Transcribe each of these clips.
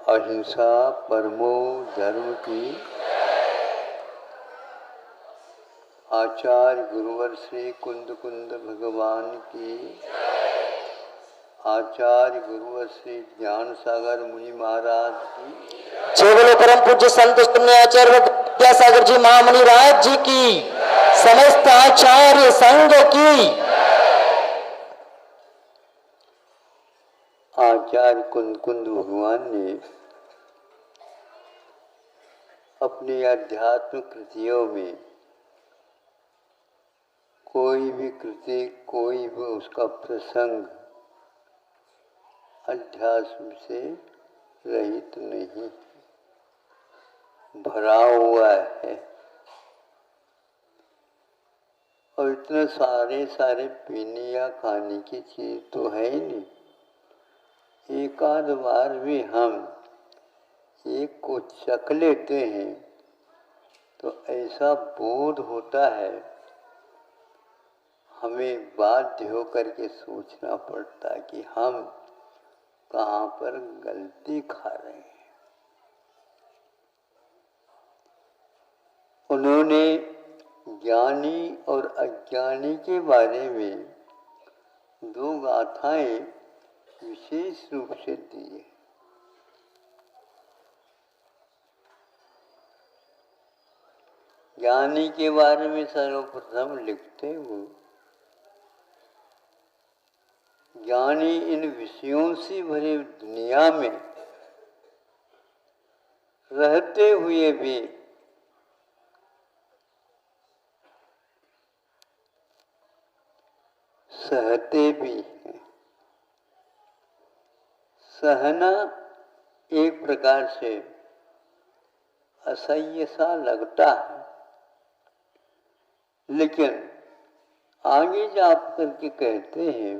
अहिंसा परमो धर्म की। आचार्य गुरुवर श्री कुंद कुंद भगवान की। आचार्य गुरुवर श्री ज्ञान सागर मुनि महाराज की। जय बोलो परम पूज्य संत आचार्य विद्यासागर जी महामुनि राज जी की। समस्त आचार्य संघ की। आचार्य कुंद कुंद भगवान ने अपनी आध्यात्मिक कृतियों में कोई भी कृति, कोई भी उसका प्रसंग अध्यात्म से रहित नहीं, भरा हुआ है। और इतने सारे पीने या खाने की चीज तो है ही नहीं। एक आध बार भी हम एक को चख लेते हैं तो ऐसा बोध होता है, हमें बाध्य होकर के सोचना पड़ता कि हम कहाँ पर गलती खा रहे हैं। उन्होंने ज्ञानी और अज्ञानी के बारे में दो गाथाएं विशेष रूप से दी है। ज्ञानी के बारे में सर्वप्रथम लिखते हुए, ज्ञानी इन विषयों से भरी दुनिया में रहते हुए भी सहते भी हैं। सहना एक प्रकार से असह्य सा लगता है, लेकिन आगे जा करके कहते हैं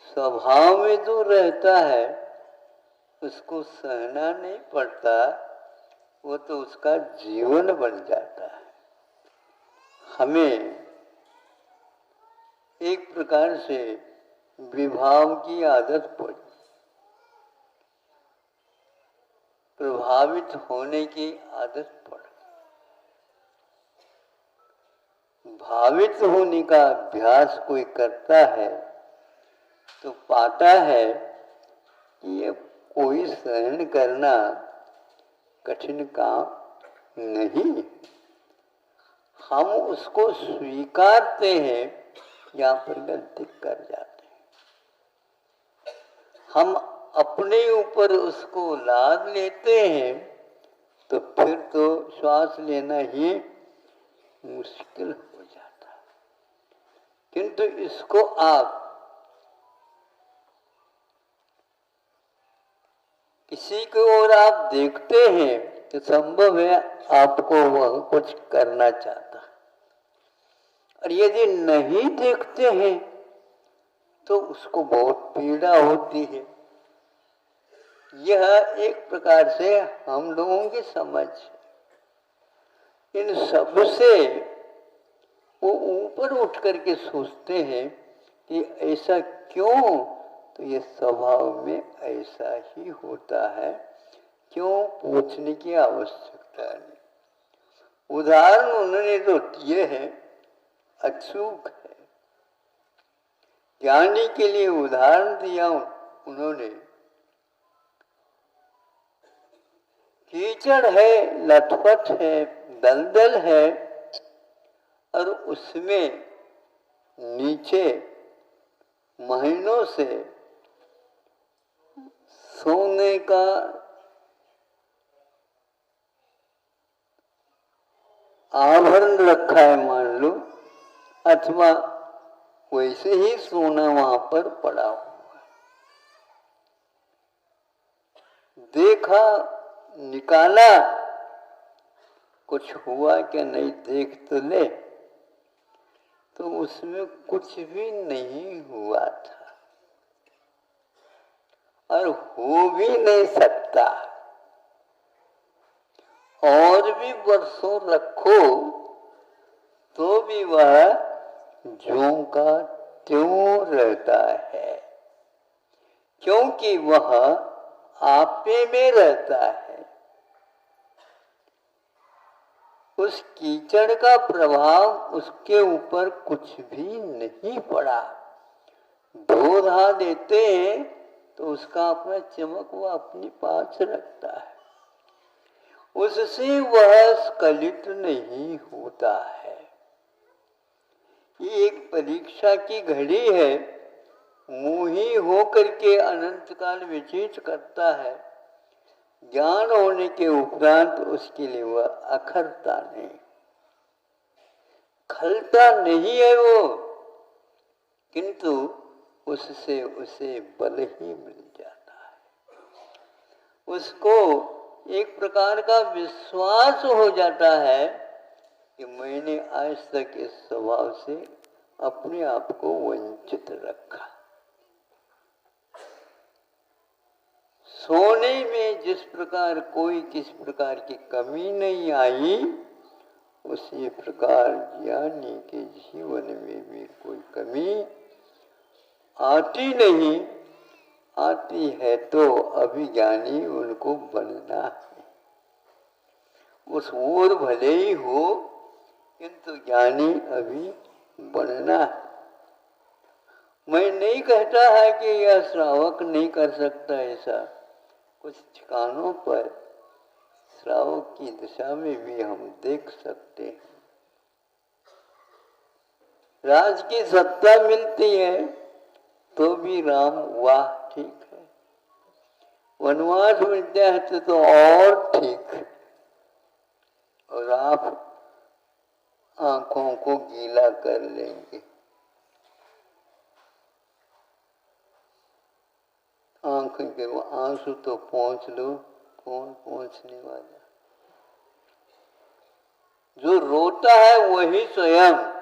स्वभाव में जो रहता है उसको सहना नहीं पड़ता, वो तो उसका जीवन बन जाता है। हमें एक प्रकार से विभाव की आदत पड़ी, प्रभावित होने की आदत पड़ी। भावित होने का अभ्यास कोई करता है तो पाता है कि ये कोई सहन करना कठिन काम नहीं। हम उसको स्वीकारते हैं, यहाँ पर गलती कर जाते हैं। हम अपने ऊपर उसको लाद लेते हैं तो फिर तो श्वास लेना ही मुश्किल हो जाता है। किंतु इसको आप किसी की ओर आप देखते हैं तो संभव है आपको वह कुछ करना चाहता, और यदि नहीं देखते हैं तो उसको बहुत पीड़ा होती है। यह एक प्रकार से हम लोगों की समझ, इन सब से वो ऊपर उठ करके सोचते हैं कि ऐसा क्यों, तो ये स्वभाव में ऐसा ही होता है, क्यों पूछने की आवश्यकता नहीं। उदाहरण उन्होंने तो दिए हैं, अचूक है। ज्ञानी के लिए उदाहरण दिया उन्होंने, कीचड़ है, लथपथ है, दलदल है, और उसमें नीचे महीनों से सोने का आभरण रखा है मान लो, अथवा वैसे ही सोना वहां पर पड़ा हुआ है। देखा, निकाला, कुछ हुआ क्या नहीं देख तो ले, तो उसमें कुछ भी नहीं हुआ था और हो भी नहीं सकता। और भी वर्षों रखो तो भी वह ज्यों का त्यों रहता है, क्योंकि वह आपे में रहता है, उस कीचड़ का प्रभाव उसके ऊपर कुछ भी नहीं पड़ा। धो धा देते हैं तो उसका अपना चमक वह अपने पास रखता है, उससे वह स्खलित नहीं होता है। ये एक परीक्षा की घड़ी है, मोही हो करके अनंत काल व्यतीत करता है, ज्ञान होने के उपरांत उसके लिए वह अखरता नहीं, खलता नहीं है वो, किंतु उससे उसे बल ही मिल जाता है। उसको एक प्रकार का विश्वास हो जाता है कि मैंने आज तक इस स्वभाव से अपने आप को वंचित रखा। सोने में जिस प्रकार कोई किस प्रकार की कमी नहीं आई, उसी प्रकार ज्ञानी के जीवन में भी कोई कमी आती नहीं। आती है तो अभिज्ञानी उनको बनना है, उस ओर भले ही हो किंतु ज्ञानी अभी बनना है। मैं नहीं कहता है कि यह श्रावक नहीं कर सकता, ऐसा कुछ ठिकानों पर श्रावक की दिशा में भी हम देख सकते हैं। राज की सत्ता मिलती है तो भी राम वाह ठीक है, वनवास मिलता है तो और ठीक है, और आप आंखों को गीला कर लेंगे। आंख के वो आंसू तो पहुंच लो, कौन पहुंचने वाला। जो रोता है वही स्वयं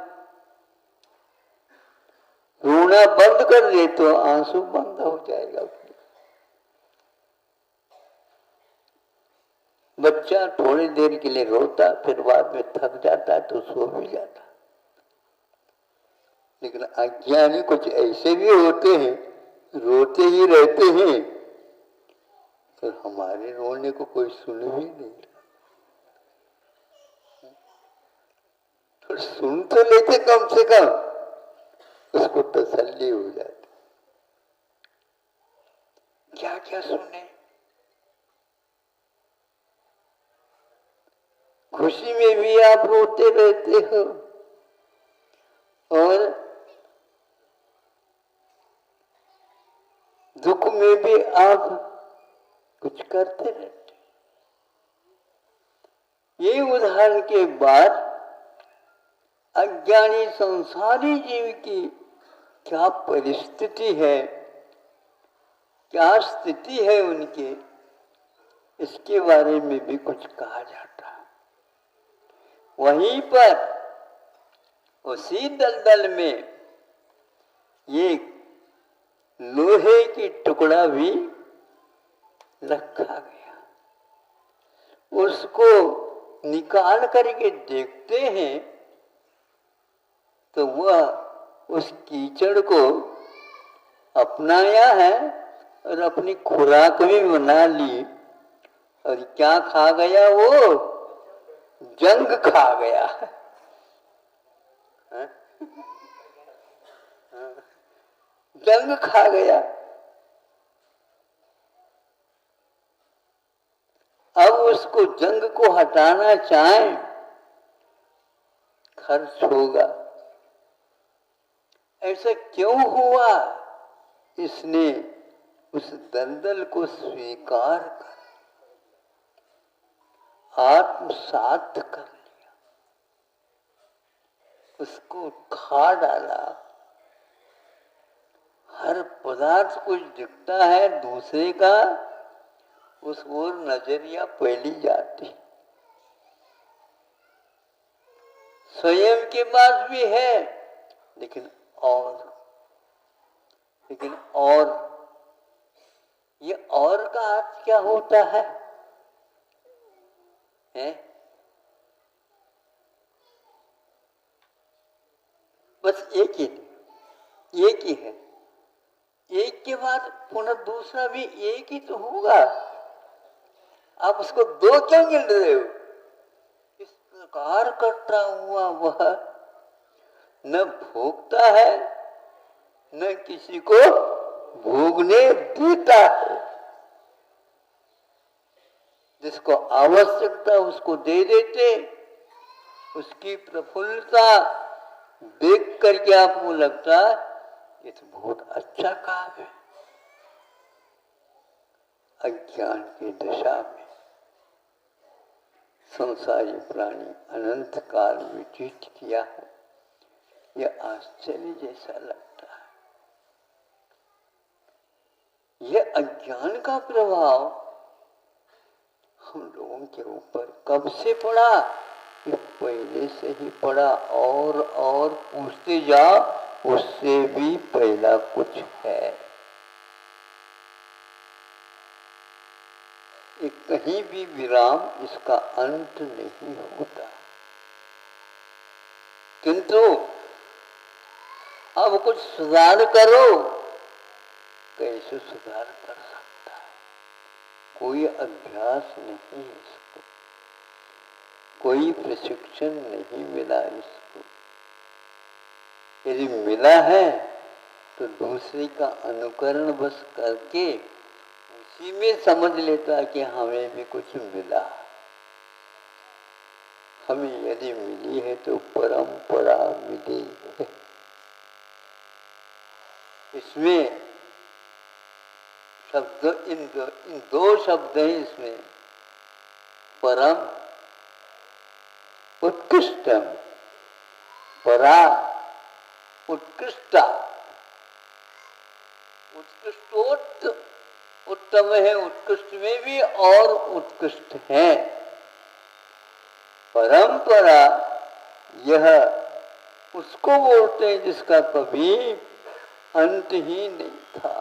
रोना बंद कर दे तो आंसू बंद हो जाएगा। बच्चा थोड़ी देर के लिए रोता, फिर बाद में थक जाता तो सो भी जाता। लेकिन अज्ञानी कुछ ऐसे भी होते हैं, रोते ही रहते हैं, तो हमारे रोने को कोई सुन भी नहीं रहा। तो सुन तो लेते कम से कम, उसको तसल्ली हो जाती। क्या क्या सुने, खुशी में भी आप रोते रहते हो और दुख में भी आप कुछ करते रहते। ये उदाहरण के बाद अज्ञानी संसारी जीव की क्या परिस्थिति है, क्या स्थिति है उनके, इसके बारे में भी कुछ कहा जाता है। वहीं पर उसी दलदल में ये लोहे की टुकड़ा भी रखा गया, उसको निकाल करके देखते हैं तो वह उस कीचड़ को अपनाया है और अपनी खुराक भी बना ली। और क्या खा गया वो? जंग खा गया। जंग खा गया। अब उसको जंग को हटाना चाहें, खर्च होगा। ऐसा क्यों हुआ? इसने उस दलदल को स्वीकार कर आत्मसात कर लिया, उसको खा डाला। हर पदार्थ कुछ दिखता है दूसरे का, उस ओर नजरिया फैली जाती। स्वयं के पास भी है, लेकिन और ये और का अर्थ क्या होता है? बस एक ही है। एक के बाद पुनः दूसरा भी एक ही तो होगा। आप उसको दो क्यों गिन रहे हो? इस प्रकार करता हुआ वह न भोगता है न किसी को भोगने देता है। जिसको आवश्यकता उसको दे देते, उसकी प्रफुल्लता देख करके आपको लगता ये तो बहुत अच्छा काम है। अज्ञान की दशा में संसारी प्राणी अनंत काल व्यतीत किया है, यह आश्चर्य जैसा लगता है। यह अज्ञान का प्रभाव हम लोगों के ऊपर कब से पड़ा? ये पहले से ही पड़ा, और पूछते जाओ उससे भी पहला कुछ है। ये कहीं भी विराम, इसका अंत नहीं होता। किंतु अब कुछ सुधार करो, कैसे सुधार कर सकता है? कोई अभ्यास नहीं है इसको, कोई प्रशिक्षण नहीं मिला इसको। यदि मिला है तो दूसरे का अनुकरण बस करके उसी में समझ लेता कि हमें भी कुछ मिला। हमें यदि मिली है तो परंपरा मिली है। इसमें शब्द इन दो शब्द हैं इसमें, परम उत्कृष्टम, परा उत्कृष्टा। उत्कृष्टोत्त उत्तम है, उत्कृष्ट में भी और उत्कृष्ट है। परंपरा यह उसको बोलते हैं जिसका कभी अंत ही नहीं था।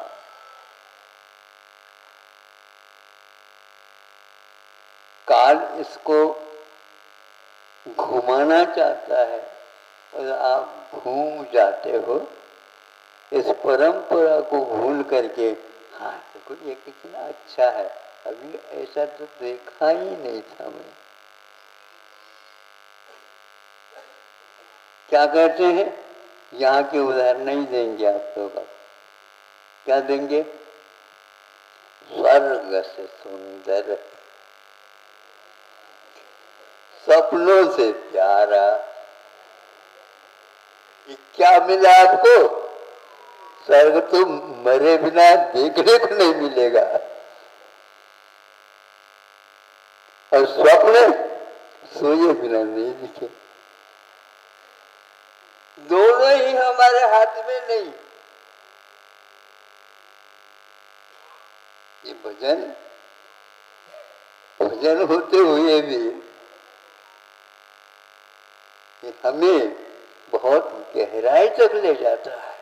काल इसको घुमाना चाहता है और आप घूम जाते हो इस परंपरा को भूल करके। हाँ देखो ये कितना अच्छा है, अभी ऐसा तो देखा ही नहीं था मैं। क्या कहते हैं? यहाँ के उदाहरण नहीं देंगे आप लोग। क्या देंगे? स्वर्ग से सुंदर, सपनों से प्यारा। क्या मिला आपको? स्वर्ग तो मरे बिना देखने को नहीं मिलेगा, और स्वप्न सोए बिना नहीं दिखे। दोनों ही हमारे हाथ में नहीं। ये भजन होते हुए भी ये हमें बहुत गहराई तक ले जाता है।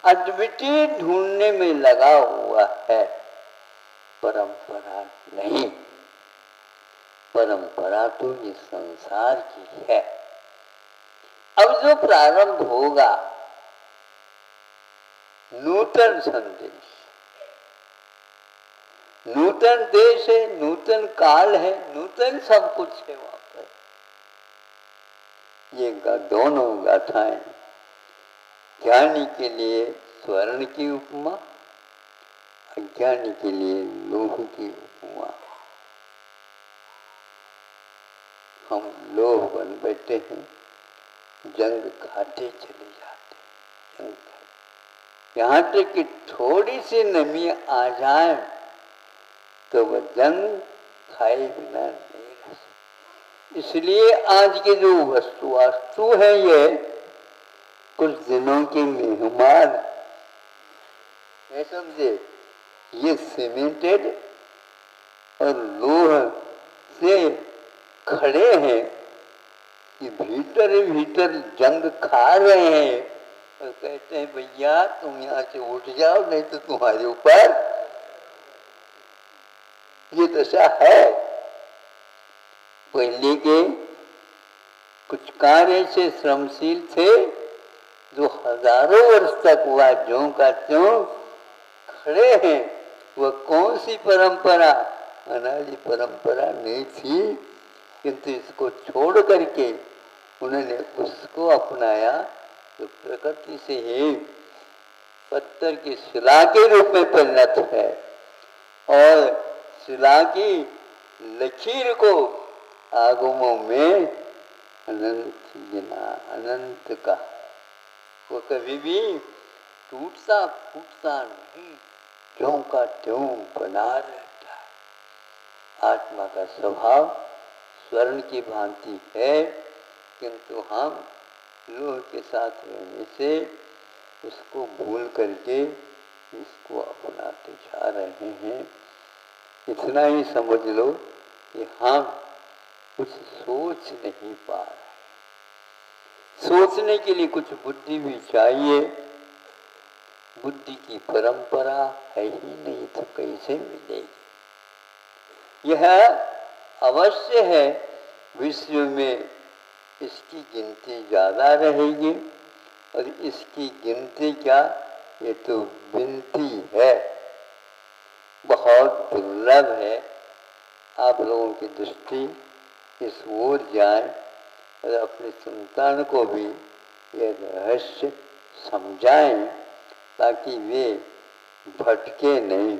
अद्वितीय ढूंढने में लगा हुआ है, परंपरा नहीं। परंपरा तो ये संसार की है। अब जो प्रारंभ होगा, नूतन संदेश, नूतन देश है, नूतन काल है, नूतन सब कुछ है वहां पर। ये दोनों गाथाएं ज्ञानी के लिए स्वर्ण की उपमा, अज्ञानी के लिए लोह की उपमा। हम लोह बन बैठे हैं, जंग खाते चले जाते हैं। यहाँ तक कि थोड़ी सी नमी आ जाए तो वह जंग खाए बिना नहीं रह सकती। इसलिए आज के जो वास्तु है, ये कुछ दिनों के मेहमान है, समझे। ये सीमेंटेड और लोह से खड़े हैं कि भीतर ही भीतर जंग खा रहे हैं, और कहते हैं भैया तुम यहाँ से उठ जाओ, नहीं तो तुम्हारे ऊपर ये दशा है। पहले के कुछ कार्य ऐसे श्रमशील थे जो हजारों वर्ष तक वह ज्यों का त्यों खड़े हैं, वह कौन सी परंपरा, अनादि परंपरा नहीं थी, किंतु इसको छोड़ करके उन्होंने उसको अपनाया जो प्रकृति से ही पत्थर की शिला के रूप में परिणत है और शिला की लकीर को आगमों में अनंत गिना, अनंत का, वो कभी भी टूटता फूटता नहीं, ज्यों का त्यों बना रहता है। आत्मा का स्वभाव स्वर्ण की भांति है, किंतु हम लोह के साथ रहने से उसको भूल करके इसको अपनाते जा रहे हैं। इतना ही समझ लो कि हम कुछ सोच नहीं पा रहे, सोचने के लिए कुछ बुद्धि भी चाहिए, बुद्धि की परंपरा है ही नहीं तो कैसे मिलेगी। यह अवश्य है विश्व में इसकी गिनती ज्यादा रहेगी, और इसकी गिनती क्या, ये तो विनती है, बहुत दुर्लभ है। आप लोगों की दृष्टि इस ओर जाए और अपनी संतान को भी ये रहस्य समझाएं ताकि वे भटके नहीं।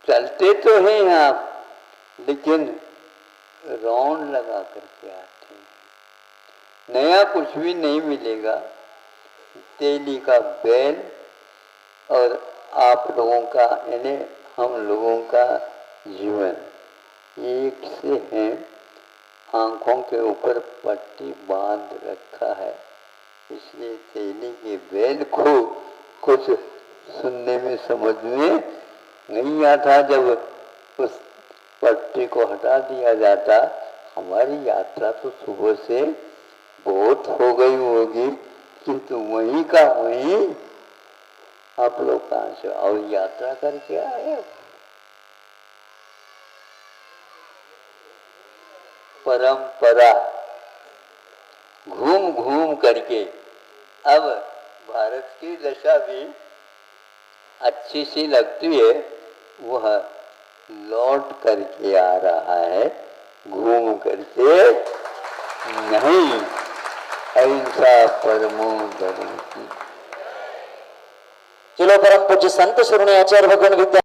चलते तो हैं आप, लेकिन रौंड लगा करके आते हैं, नया कुछ भी नहीं मिलेगा। तेली का बैल और आप लोगों का यानी हम लोगों का जीवन एक से है, आंखों के ऊपर पट्टी बांध रखा है, इसलिए तेली के बैल को कुछ सुनने में समझ में नहीं आता। जब उस पट्टी को हटा दिया जाता, हमारी यात्रा तो सुबह से बहुत हो गई होगी, किंतु वहीं का वहीं आप लोग कहाँ से और यात्रा करके आए। परंपरा घूम घूम करके अब भारत की दशा भी अच्छी सी लगती है, वह लौट करके आ रहा है, घूम करके नहीं। अहिंसा परमो धर्म की। चलो परम पूज्य संत श्रोणी आचार्य भगवान विद्या